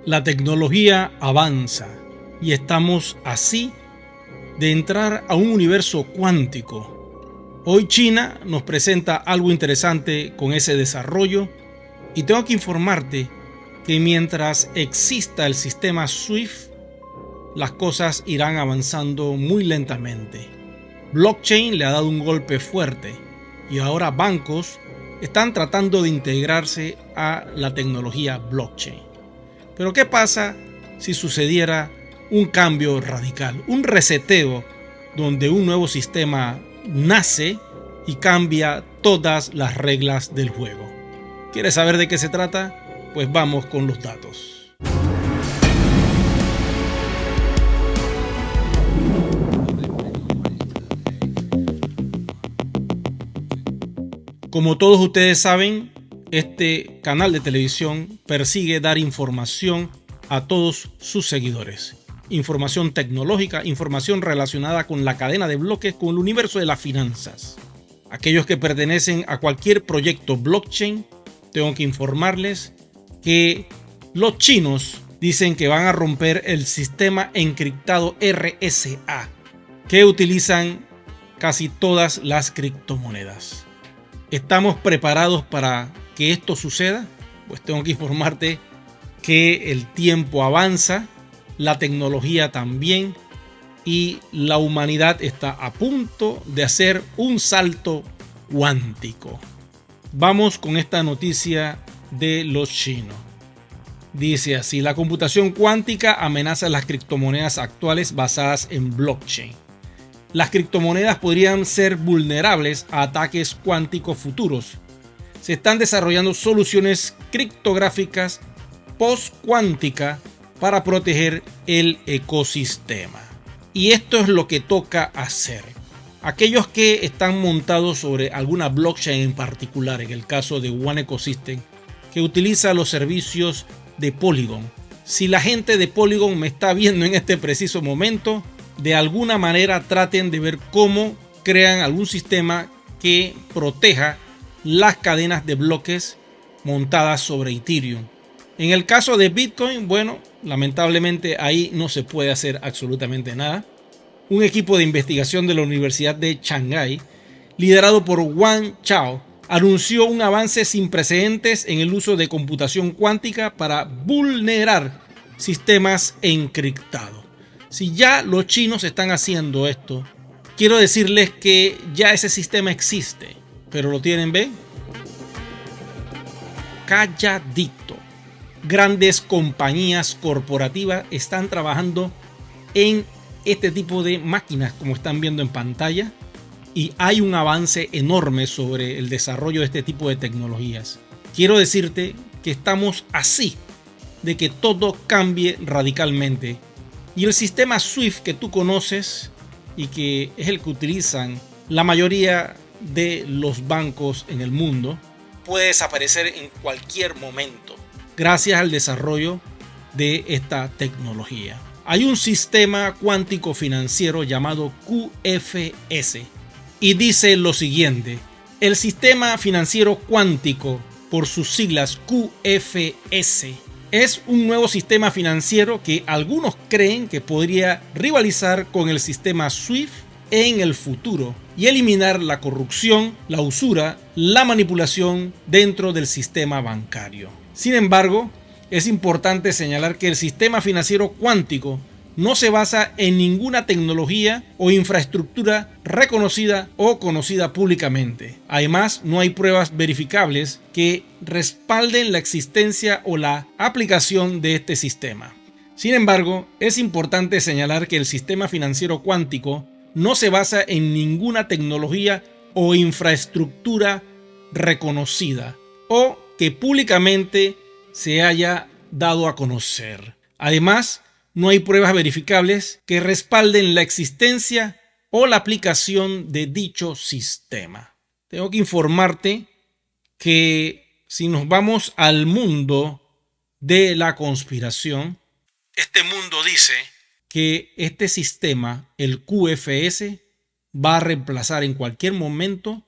La tecnología avanza y estamos así de entrar a un universo cuántico. Hoy China nos presenta algo interesante con ese desarrollo y tengo que informarte que mientras exista el sistema SWIFT, las cosas irán avanzando muy lentamente. Blockchain le ha dado un golpe fuerte y ahora bancos están tratando de integrarse a la tecnología blockchain. Pero ¿qué pasa si sucediera un cambio radical, un reseteo donde un nuevo sistema nace y cambia todas las reglas del juego? ¿Quieres saber de qué se trata? Pues vamos con los datos. Como todos ustedes saben, este canal de televisión persigue dar información a todos sus seguidores. Información tecnológica, información relacionada con la cadena de bloques, con el universo de las finanzas. Aquellos que pertenecen a cualquier proyecto blockchain, tengo que informarles que los chinos dicen que van a romper el sistema encriptado RSA, que utilizan casi todas las criptomonedas. ¿Estamos preparados para que esto suceda? Pues tengo que informarte que el tiempo avanza, la tecnología también, y la humanidad está a punto de hacer un salto cuántico. Vamos con esta noticia de los chinos. Dice así: la computación cuántica amenaza las criptomonedas actuales basadas en blockchain. Las criptomonedas podrían ser vulnerables a ataques cuánticos futuros. Se están desarrollando soluciones criptográficas post-cuántica para proteger el ecosistema. Y esto es lo que toca hacer. Aquellos que están montados sobre alguna blockchain en particular, en el caso de One Ecosystem, que utiliza los servicios de Polygon. Si la gente de Polygon me está viendo en este preciso momento, de alguna manera traten de ver cómo crean algún sistema que proteja las cadenas de bloques montadas sobre Ethereum. En el caso de Bitcoin, bueno, lamentablemente ahí no se puede hacer absolutamente nada. Un equipo de investigación de la Universidad de Shanghái, liderado por Wang Chao, anunció un avance sin precedentes en el uso de computación cuántica para vulnerar sistemas encriptados. Si ya los chinos están haciendo esto, quiero decirles que ya ese sistema existe, pero lo tienen, ¿ven? Calladito. Grandes compañías corporativas están trabajando en este tipo de máquinas, como están viendo en pantalla, y hay un avance enorme sobre el desarrollo de este tipo de tecnologías. Quiero decirte que estamos así de que todo cambie radicalmente. Y el sistema SWIFT que tú conoces y que es el que utilizan la mayoría de los bancos en el mundo puede desaparecer en cualquier momento gracias al desarrollo de esta tecnología. Hay un sistema cuántico financiero llamado QFS y dice lo siguiente: el sistema financiero cuántico, por sus siglas QFS, es un nuevo sistema financiero que algunos creen que podría rivalizar con el sistema SWIFT en el futuro y eliminar la corrupción, la usura, la manipulación dentro del sistema bancario. Sin embargo, es importante señalar que el sistema financiero cuántico no se basa en ninguna tecnología o infraestructura reconocida o conocida públicamente. Además, no hay pruebas verificables que respalden la existencia o la aplicación de este sistema. Sin embargo, es importante señalar que el sistema financiero cuántico no se basa en ninguna tecnología o infraestructura reconocida o que públicamente se haya dado a conocer. Además, no hay pruebas verificables que respalden la existencia o la aplicación de dicho sistema. Tengo que informarte que si nos vamos al mundo de la conspiración, este mundo dice que este sistema, el QFS, va a reemplazar en cualquier momento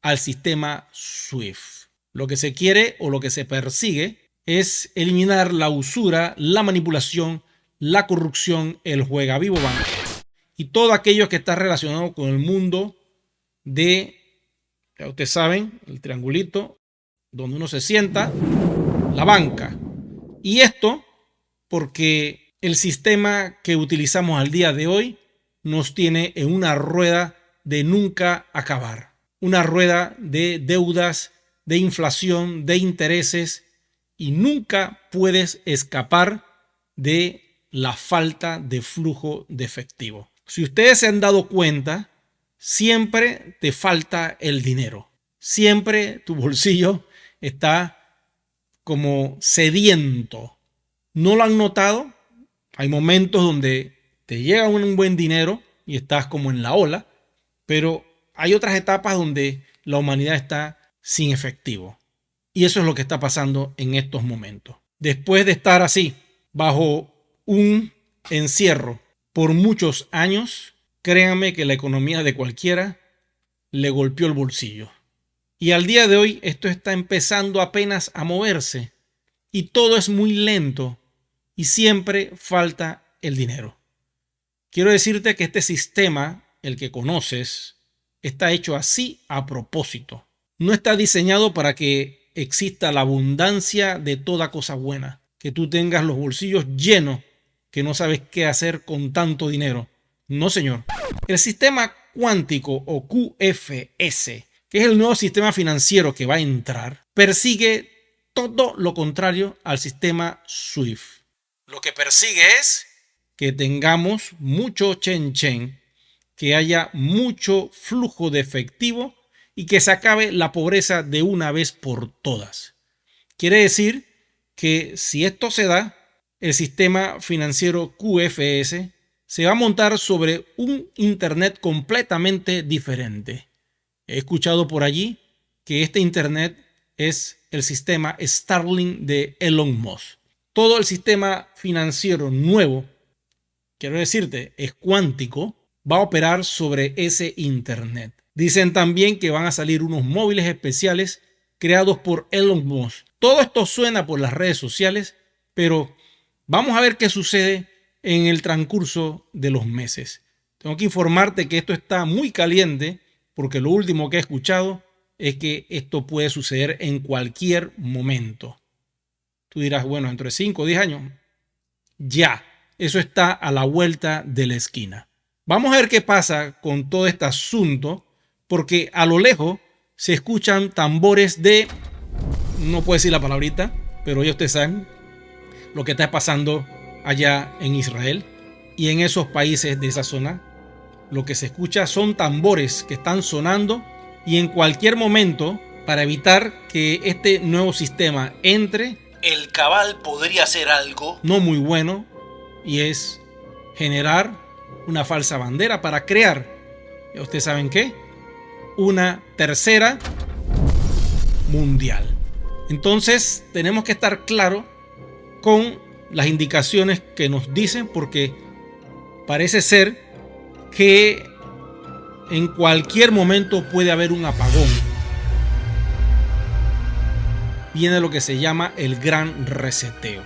al sistema SWIFT. Lo que se quiere o lo que se persigue es eliminar la usura, la manipulación, la corrupción, el juegavivo bancario y todo aquello que está relacionado con el mundo de, ya ustedes saben, el triangulito donde uno se sienta, la banca. Y esto porque el sistema que utilizamos al día de hoy nos tiene en una rueda de nunca acabar. Una rueda de deudas, de inflación, de intereses, y nunca puedes escapar de la falta de flujo de efectivo. Si ustedes se han dado cuenta, siempre te falta el dinero. Siempre tu bolsillo está como sediento. ¿No lo han notado? Hay momentos donde te llega un buen dinero y estás como en la ola, pero hay otras etapas donde la humanidad está sin efectivo. Y eso es lo que está pasando en estos momentos. Después de estar así, bajo un encierro por muchos años, créanme que la economía de cualquiera le golpeó el bolsillo. Y al día de hoy esto está empezando apenas a moverse y todo es muy lento y siempre falta el dinero. Quiero decirte que este sistema, el que conoces, está hecho así a propósito. No está diseñado para que exista la abundancia de toda cosa buena, que tú tengas los bolsillos llenos, que no sabes qué hacer con tanto dinero. No, señor. El sistema cuántico o QFS, que es el nuevo sistema financiero que va a entrar, persigue todo lo contrario al sistema SWIFT. Lo que persigue es que tengamos mucho chen, que haya mucho flujo de efectivo y que se acabe la pobreza de una vez por todas. Quiere decir que si esto se da, el sistema financiero QFS se va a montar sobre un Internet completamente diferente. He escuchado por allí que este Internet es el sistema Starlink de Elon Musk. Todo el sistema financiero nuevo, quiero decirte, es cuántico, va a operar sobre ese Internet. Dicen también que van a salir unos móviles especiales creados por Elon Musk. Todo esto suena por las redes sociales, pero vamos a ver qué sucede en el transcurso de los meses. Tengo que informarte que esto está muy caliente porque lo último que he escuchado es que esto puede suceder en cualquier momento. Tú dirás, bueno, dentro de 5 o 10 años, ya, eso está a la vuelta de la esquina. Vamos a ver qué pasa con todo este asunto, porque a lo lejos se escuchan tambores de, no puedo decir la palabrita, pero ya ustedes saben lo que está pasando allá en Israel y en esos países de esa zona. Lo que se escucha son tambores que están sonando y en cualquier momento, para evitar que este nuevo sistema entre, el cabal podría hacer algo no muy bueno, y es generar una falsa bandera para crear, ¿ya ustedes saben qué? Una tercera mundial. Entonces tenemos que estar claros con las indicaciones que nos dicen, porque parece ser que en cualquier momento puede haber un apagón. Viene lo que se llama el gran reseteo.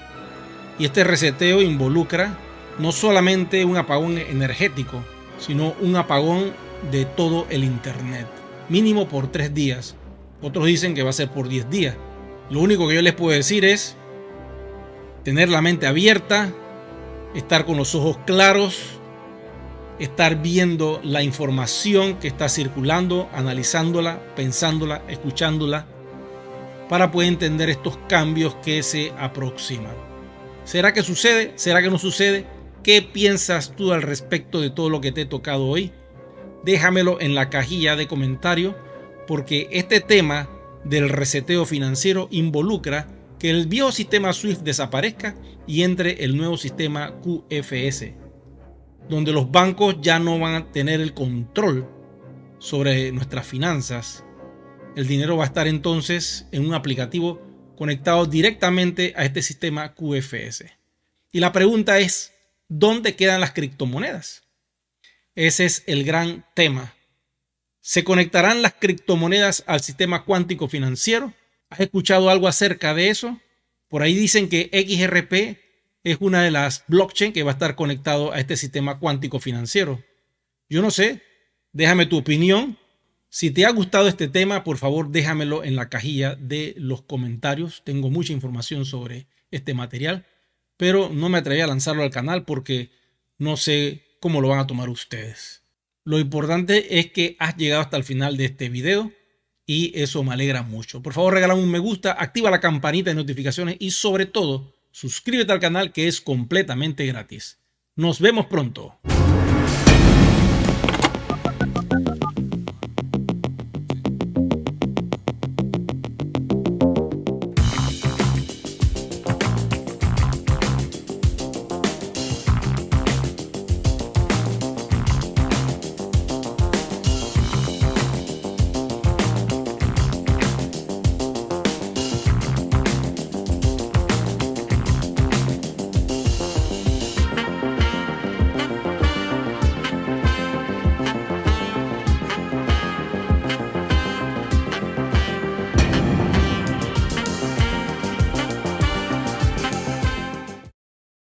Y este reseteo involucra no solamente un apagón energético, sino un apagón de todo el Internet. Mínimo por 3 días. Otros dicen que va a ser por 10 días. Lo único que yo les puedo decir es tener la mente abierta, estar con los ojos claros, estar viendo la información que está circulando, analizándola, pensándola, escuchándola, para poder entender estos cambios que se aproximan. ¿Será que sucede? ¿Será que no sucede? ¿Qué piensas tú al respecto de todo lo que te he tocado hoy? Déjamelo en la cajilla de comentarios, porque este tema del reseteo financiero involucra que el viejo sistema SWIFT desaparezca y entre el nuevo sistema QFS, donde los bancos ya no van a tener el control sobre nuestras finanzas. El dinero va a estar entonces en un aplicativo conectado directamente a este sistema QFS. Y la pregunta es, ¿dónde quedan las criptomonedas? Ese es el gran tema. ¿Se conectarán las criptomonedas al sistema cuántico financiero? ¿Has escuchado algo acerca de eso? Por ahí dicen que XRP es una de las blockchain que va a estar conectado a este sistema cuántico financiero. Yo no sé, déjame tu opinión. Si te ha gustado este tema, por favor déjamelo en la cajilla de los comentarios. Tengo mucha información sobre este material, pero no me atreví a lanzarlo al canal porque no sé cómo lo van a tomar ustedes. Lo importante es que has llegado hasta el final de este video y eso me alegra mucho. Por favor, regálame un me gusta, activa la campanita de notificaciones y sobre todo, suscríbete al canal que es completamente gratis. Nos vemos pronto.